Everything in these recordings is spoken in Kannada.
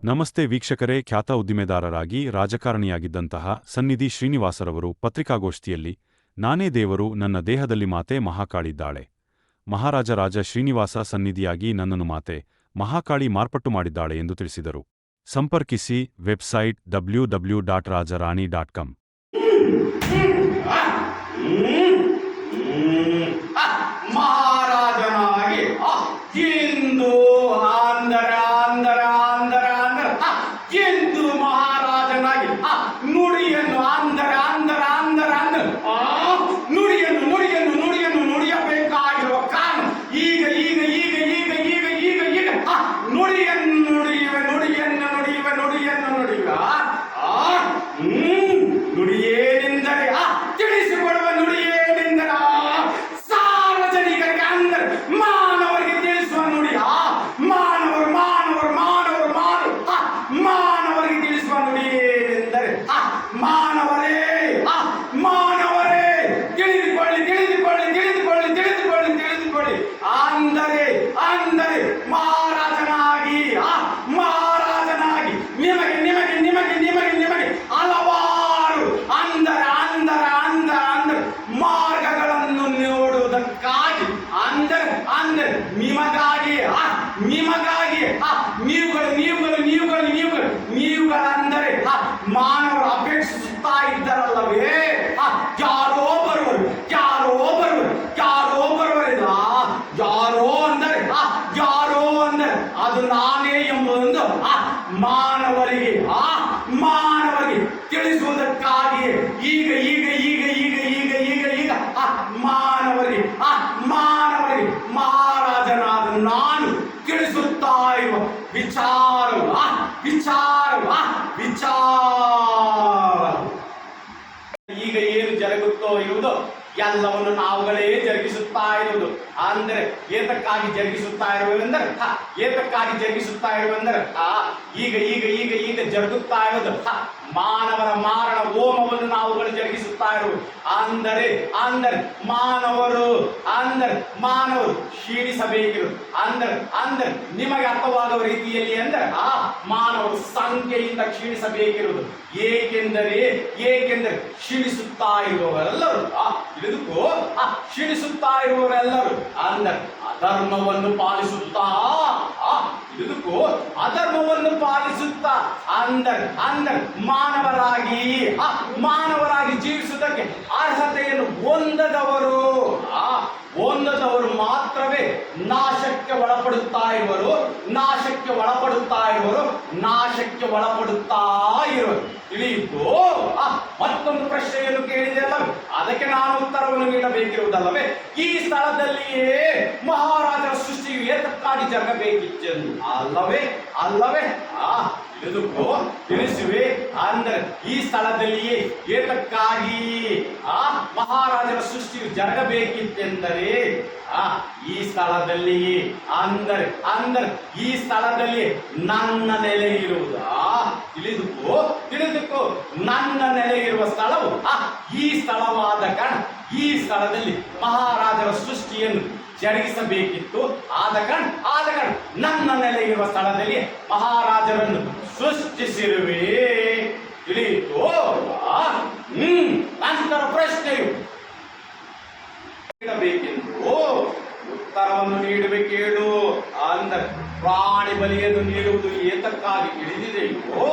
ನಮಸ್ತೆ ವೀಕ್ಷಕರೇ. ಖ್ಯಾತ ಉದ್ದಿಮೆದಾರರಾಗಿ ರಾಜಕಾರಣಿಯಾಗಿದ್ದಂತಹ ಸನ್ನಿಧಿ ಶ್ರೀನಿವಾಸರವರು ಪತ್ರಿಕಾಗೋಷ್ಠಿಯಲ್ಲಿ ನಾನೇ ದೇವರು, ನನ್ನ ದೇಹದಲ್ಲಿ ಮಾತೆ ಮಹಾಕಾಳಿದ್ದಾಳೆ, ಮಹಾರಾಜ ಶ್ರೀನಿವಾಸ ಸನ್ನಿಧಿಯಾಗಿ ನನ್ನನ್ನು ಮಾತೆ ಮಹಾಕಾಳಿ ಮಾರ್ಪಟ್ಟು ಮಾಡಿದ್ದಾಳೆ ಎಂದು ತಿಳಿಸಿದರು. ಸಂಪರ್ಕಿಸಿ ವೆಬ್ಸೈಟ್ www.rajarani.com. ಮಹಾರಾಜನಾಗಿ ಎಂದು ಎಂದು ಮಹಾರಾಜನಾಗಿ ನುಡಿಯನ್ನು ನುಡಿಯನ್ನು ನುಡಿಯಬೇಕಾಗಿರುವ ಕಾರಣ ಈಗ ನುಡಿಯೇನೆಂದರೆ ತಿಳಿಸಿಕೊಡುವ ನುಡಿಯೇನೆಂದರೆ ಸಾರ್ವಜನಿಕರಿಗೆ ಅಂದರೆ ಮಾನವರಿಗೆ ತಿಳಿಸುವ ನುಡಿ. ಮಾನವರಿಗೆ ತಿಳಿಸುವ ನುಡಿಯೇನೆಂದರೆ ಮಾನವರೇ ತಿಳಿದುಕೊಳ್ಳಿ ಅಂದರೆ ಮಹಾರಾಜನಾಗಿ ನಿಮಗೆ ಹಲವಾರು ಮಾರ್ಗಗಳನ್ನು ನೋಡುವುದಕ್ಕಾಗಿ ನಿಮಗಾಗಿ ನೀವುಗಳಂದರೆ ಮಾನವರು ಅಪೇಕ್ಷಿಸುತ್ತಾ ಇದ್ದರಲ್ಲವೇ? ಯಾರೋ ಬರುವರು ಯಾರೋ ಅಂದರೆ ಅದು ನಾನೇ ಎಂಬುದೊಂದು ಮಾನವರಿಗೆ ತಿಳಿಸುವುದಕ್ಕಾಗಿ ಈಗ ಮಾನವರಿಗೆ ಮಹಾರಾಜನಾದ ನಾನು ತಿಳಿಸುತ್ತಾ ಇರುವ ವಿಚಾರ ಈಗ ಏನು ಜರುಗುತ್ತೋ ಇರುವುದು ಎಲ್ಲವನ್ನು ನಾವುಗಳೇ ಜರುಗಿಸುತ್ತಾ ಇರುವುದು. ಅಂದರೆ ಏತಕ್ಕಾಗಿ ಜರುಗಿಸುತ್ತಾ ಇರುವೆಂದರೆ ಈಗ ಜರುಗುತ್ತಾ ಇರುವುದು ಮಾನವರ ಮಾರಣ ಹೋಮವನ್ನು ನಾವುಗಳು ಜರುಗಿಸುತ್ತಾ ಇರುವುದು. ಅಂದರೆ ಮಾನವರು ಕ್ಷೀಣಿಸಬೇಕಿರುವುದು. ಅಂದರೆ ನಿಮಗೆ ಅರ್ಥವಾಗುವ ರೀತಿಯಲ್ಲಿ ಅಂದರೆ ಮಾನವರು ಸಂಖ್ಯೆಯಿಂದ ಕ್ಷೀಣಿಸಬೇಕಿರುವುದು. ಏಕೆಂದರೆ ಕ್ಷೀಣಿಸುತ್ತಾ ಇರುವವರೆಲ್ಲರೂ ಅಂದರೆ ಅಧರ್ಮವನ್ನು ಪಾಲಿಸುತ್ತಾ ಅಂದರೆ ಮಾನವರಾಗಿ ಜೀವಿಸುವುದಕ್ಕೆ ಅರ್ಹತೆಯನ್ನು ಹೊಂದದವರು ಮಾತ್ರವೇ ನಾಶಕ್ಕೆ ಒಳಪಡುತ್ತಾ ಇರುವರು. ತಿಳಿಯಿತು. ಮತ್ತೊಂದು ಪ್ರಶ್ನೆಯನ್ನು ಕೇಳಿದೆ ಅಲ್ಲವೇ? ಅದಕ್ಕೆ ನಾನು ಉತ್ತರವನ್ನು ನೀಡಬೇಕಿರುವುದಲ್ಲವೇ? ಈ ಸ್ಥಳದಲ್ಲಿಯೇ ಮಹಾರಾಜರ ಸೃಷ್ಟಿಯು ಏತಕ್ಕಾಗಿ ಜರಗಬೇಕಿತ್ತೆಂದು ಅಲ್ಲವೇ? ತಿಳಿಸುವೆ. ಅಂದರೆ ಈ ಸ್ಥಳದಲ್ಲಿಯೇ ಏತಕ್ಕಾಗಿ ಮಹಾರಾಜರ ಸೃಷ್ಟಿಯು ಜರಗಬೇಕಿತ್ತೆಂದರೆ ಈ ಸ್ಥಳದಲ್ಲಿಯೇ ಅಂದರೆ ಈ ಸ್ಥಳದಲ್ಲಿ ನನ್ನ ನೆಲೆ ಇರುವುದು. ತಿಳಿದುಕೋ ನನ್ನ ನೆಲೆ ಇರುವ ಸ್ಥಳವು ಈ ಸ್ಥಳವಾದ ಕಾರಣ ಈ ಸ್ಥಳದಲ್ಲಿ ಮಹಾರಾಜರ ಸೃಷ್ಟಿಯನ್ನು ಜರುಗಿಸಬೇಕಿತ್ತು. ಆದ ಕಾರಣ ನನ್ನ ನೆಲೆ ಇರುವ ಸ್ಥಳದಲ್ಲಿ ಮಹಾರಾಜರನ್ನು ಸೃಷ್ಟಿಸಿರುವೆ. ತಿಳಿಯಿತು. ನಂತರ ಪ್ರಶ್ನೆಯು ನೀಡಬೇಕೆಂದು ಉತ್ತರವನ್ನು ನೀಡಬೇಕೇಳು. ಅಂದರೆ ಪ್ರಾಣಿ ಬಲಿಯನ್ನು ನೀಡುವುದು ಏತಕ್ಕಾಗಿ ತಿಳಿದಿದೆಯೋ?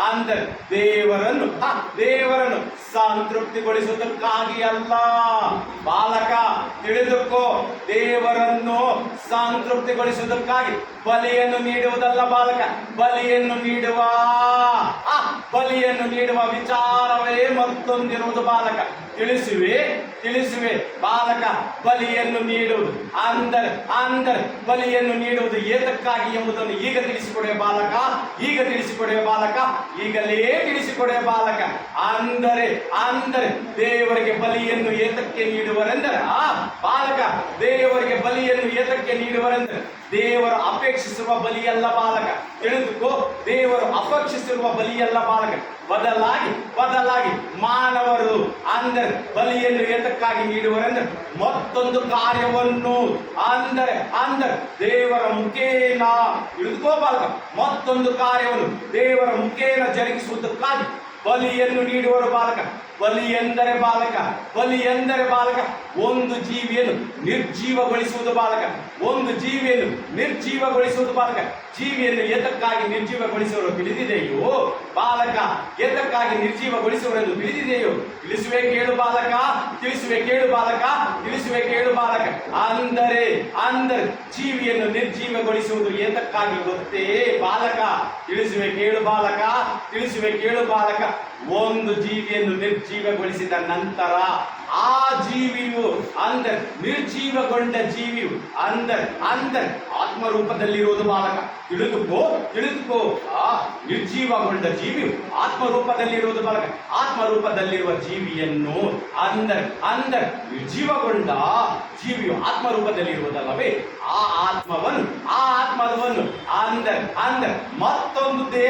ಅಂದರೆ ದೇವರನ್ನು ಸಂತೃಪ್ತಿಗೊಳಿಸುವುದಕ್ಕಾಗಿ ಅಲ್ಲ ಬಾಲಕ. ತಿಳಿದುಕೋ, ದೇವರನ್ನು ಸಂತೃಪ್ತಿಗೊಳಿಸುವುದಕ್ಕಾಗಿ ಬಲಿಯನ್ನು ನೀಡುವುದಲ್ಲ ಬಾಲಕ. ಬಲಿಯನ್ನು ನೀಡುವ ವಿಚಾರವೇ ಮತ್ತೊಂದಿರುವುದು ಬಾಲಕ. ತಿಳಿಸುವೆ ಬಾಲಕ. ಬಲಿಯನ್ನು ನೀಡುವುದು ಅಂದರೆ ಬಲಿಯನ್ನು ನೀಡುವುದು ಏತಕ್ಕಾಗಿ ಎಂಬುದನ್ನು ಈಗ ತಿಳಿಸಿಕೊಡುವ ಬಾಲಕ. ಈಗಲೇ ತಿಳಿಸಿಕೊಡುವ ಬಾಲಕ. ಅಂದರೆ ದೇವರಿಗೆ ಬಲಿಯನ್ನು ಏತಕ್ಕೆ ನೀಡುವರೆಂದರೆ ಬಾಲಕ, ದೇವರಿಗೆ ಬಲಿಯನ್ನು ಏತಕ್ಕೆ ನೀಡುವರೆಂದರೆ ದೇವರು ಅಪೇಕ್ಷಿಸಿರುವ ಬಲಿಯಲ್ಲ ಬಾಲಕ. ತಿಳಿದುಕೋ, ದೇವರು ಅಪೇಕ್ಷಿಸಿರುವ ಬಲಿಯಲ್ಲ ಬಾಲಕ. ಬದಲಾಗಿ ಮಾನವರು ಅಂದರೆ ಬಲಿಯನ್ನು ಏತಕ್ಕಾಗಿ ನೀಡುವರೆಂದ್ರೆ ಮತ್ತೊಂದು ಕಾರ್ಯವನ್ನು ಅಂದರೆ ದೇವರ ಮುಖೇನ, ತಿಳಿದುಕೋ ಬಾಲಕ, ಮತ್ತೊಂದು ಕಾರ್ಯವನ್ನು ದೇವರ ಮುಖೇನ ಜರುಗಿಸುವುದಕ್ಕಾಗಿ ಬಲಿಯನ್ನು ನೀಡುವರು ಬಾಲಕ. ಬಲಿ ಎಂದರೆ ಬಾಲಕ ಒಂದು ಜೀವಿಯನ್ನು ನಿರ್ಜೀವಗೊಳಿಸುವುದು ಬಾಲಕ. ಒಂದು ಜೀವಿಯನ್ನು ನಿರ್ಜೀವಗೊಳಿಸುವುದು ಬಾಲಕ. ಜೀವಿಯನ್ನು ಏತಕ್ಕಾಗಿ ನಿರ್ಜೀವಗೊಳಿಸುವರು ತಿಳಿದಿದೆಯೋ ಬಾಲಕ? ಏತಕ್ಕಾಗಿ ನಿರ್ಜೀವಗೊಳಿಸುವರೆಂದು ತಿಳಿದಿದೆಯೋ? ತಿಳಿಸುವೆ ಕೇಳು ಬಾಲಕ, ತಿಳಿಸುವೆ ಕೇಳು ಬಾಲಕ. ಅಂದರೆ ಜೀವಿಯನ್ನು ನಿರ್ಜೀವಗೊಳಿಸುವುದು ಏತಕ್ಕಾಗಿ ಗೊತ್ತೇ ಬಾಲಕ? ತಿಳಿಸುವೆ ಕೇಳು ಬಾಲಕ. ಒಂದು ಜೀವಿಯನ್ನು ನಿರ್ಜೀವಗೊಳಿಸಿದ ನಂತರ ಆ ಜೀವಿಯು ನಿರ್ಜೀವಗೊಂಡ ಜೀವಿಯು ಆತ್ಮರೂಪದಲ್ಲಿರುವುದು ಬಾಲಕ. ತಿಳಿದುಕೋ, ಆ ನಿರ್ಜೀವಗೊಂಡ ಜೀವಿಯು ಆತ್ಮರೂಪದಲ್ಲಿರುವುದು ಬಾಲಕ. ಆತ್ಮರೂಪದಲ್ಲಿರುವ ಜೀವಿಯನ್ನು ನಿರ್ಜೀವಗೊಂಡ ಜೀವಿಯು ಆತ್ಮರೂಪದಲ್ಲಿರುವುದಲ್ಲವೇ? ಆ ಆತ್ಮವನ್ನು ಮತ್ತೊಂದು ದೇಹ